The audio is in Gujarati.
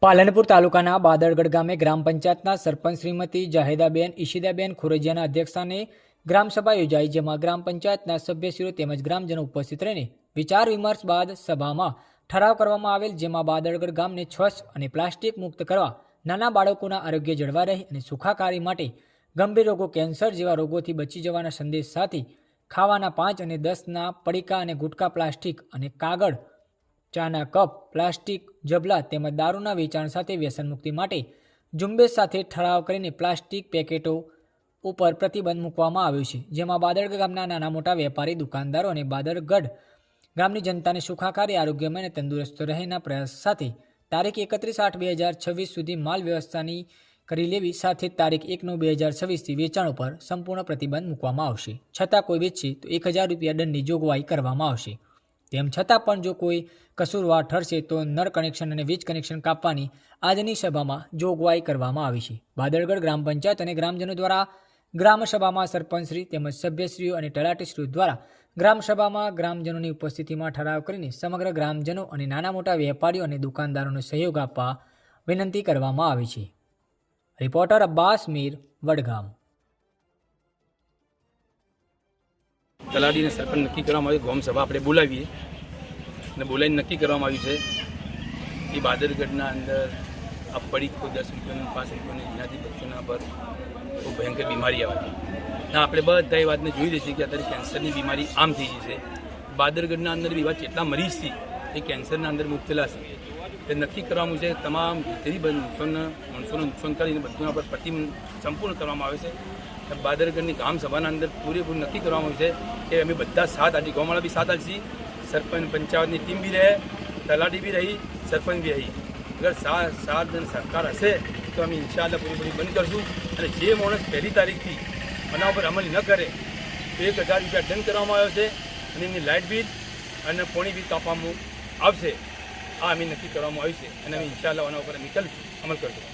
પાલનપુર તાલુકાના બાદરગઢ ગામે ગ્રામ પંચાયતના સરપંચ શ્રીમતી જાહેદાબેન ઈશિદાબેન ખોરજીયાના અધ્યક્ષસ્થાને ગ્રામસભા યોજાઈ, જેમાં ગ્રામ પંચાયતના સભ્યશ્રીઓ તેમજ ગ્રામજનો ઉપસ્થિત રહીને વિચાર વિમર્શ બાદ સભામાં ઠરાવ કરવામાં આવેલ, જેમાં બાદરગઢ ગામને સ્વચ્છ અને પ્લાસ્ટિક મુક્ત કરવા, નાના બાળકોના આરોગ્ય જળવાઈ રહે અને સુખાકારી માટે ગંભીર રોગો કેન્સર જેવા રોગોથી બચી જવાના સંદેશ સાથે ખાવાના 5 અને 10ના પડીકા અને ગુટકા પ્લાસ્ટિક અને કાગળ, ચાના કપ, પ્લાસ્ટિક જબલા તેમજ દારૂના વેચાણ સાથે વ્યસન મુક્તિ માટે ઝુંબેશ સાથે ઠરાવ કરીને પ્લાસ્ટિક પેકેટો ઉપર પ્રતિબંધ મૂકવામાં આવ્યો છે, જેમાં બાદરગઢ ગામના નાના મોટા વેપારી, દુકાનદારો અને બાદરગઢ ગામની જનતાને સુખાકારી, આરોગ્યમય અને તંદુરસ્ત રહેના પ્રયાસ સાથે તારીખ 31/8/2026 સુધી માલ વ્યવસ્થાની કરી લેવી સાથે તારીખ 1/9/2026થી વેચાણ ઉપર સંપૂર્ણ પ્રતિબંધ મૂકવામાં આવશે. છતાં કોઈ વેચશે તો 1000 રૂપિયા દંડની જોગવાઈ કરવામાં આવશે. તેમ છતાં પણ જો કોઈ કસૂરવાર ઠરશે તો નળ કનેક્શન અને વીજ કનેક્શન કાપવાની આજની સભામાં જોગવાઈ કરવામાં આવી છે. બાદરગઢ ગ્રામ પંચાયત અને ગ્રામજનો દ્વારા ગ્રામસભામાં સરપંચશ્રી તેમજ સભ્યશ્રીઓ અને તલાટીશ્રીઓ દ્વારા ગ્રામસભામાં ગ્રામજનોની ઉપસ્થિતિમાં ઠરાવ કરીને સમગ્ર ગ્રામજનો અને નાના મોટા વેપારીઓ અને દુકાનદારોનો સહયોગ આપવા વિનંતી કરવામાં આવી છે. રિપોર્ટર અબ્બાસ મીર, વડગામ. તલાટીને સરપંચ નક્કી કરવામાં આવ્યું, ગ્રામ સભા આપણે બોલાવીએ અને બોલાવીને નક્કી કરવામાં આવ્યું છે એ બાદરગઢના અંદર આ પડીકો 10 રૂપિયાનું, 5 રૂપિયાનું જેનાથી બચ્ચોના પર ખૂબ ભયંકર બીમારી આવે છે. આપણે બધા એ વાતને જોઈ દઈએ છીએ કે અત્યારે કેન્સરની બીમારી આમ થઈ ગઈ છે. બાદરગઢના અંદર બી એવા જેટલા મરીઝ છે એ કેન્સરના અંદર મુબતલા છે. તે નક્કી કરવામાં છે તમામ જેટલી માણસોનું નુકસાન કરીને બધું પર સંપૂર્ણ કરવામાં આવે છે. બાદરગઢની ગ્રામ સભાના અંદર પૂરેપૂરું નક્કી કરવામાં આવ્યું છે કે અમે બધા સાથ આજે ગામવાળા બી સાથ આપીએ, સરપંચ પંચાયતની ટીમ બી રહે, તલાટી બી રહી, સરપંચ બી રહી. અગર સાથ અને સહકાર હશે તો અમે ઇન્શાઅલ્લાહ પૂરેપૂરી બંધ કરશું. અને જે માણસ 1 તારીખથી બનાવ પર અમલ ન કરે તો 1000 રૂપિયા દંડ કરવામાં આવ્યો છે અને એમની લાઇટ બિલ અને પાણી બિલ કાપવામાં આવશે. આ અમે નક્કી કરવામાં આવ્યું છે અને અમે ઇન્શાઅલ્લાહ આના ઉપર અમલ કરશું.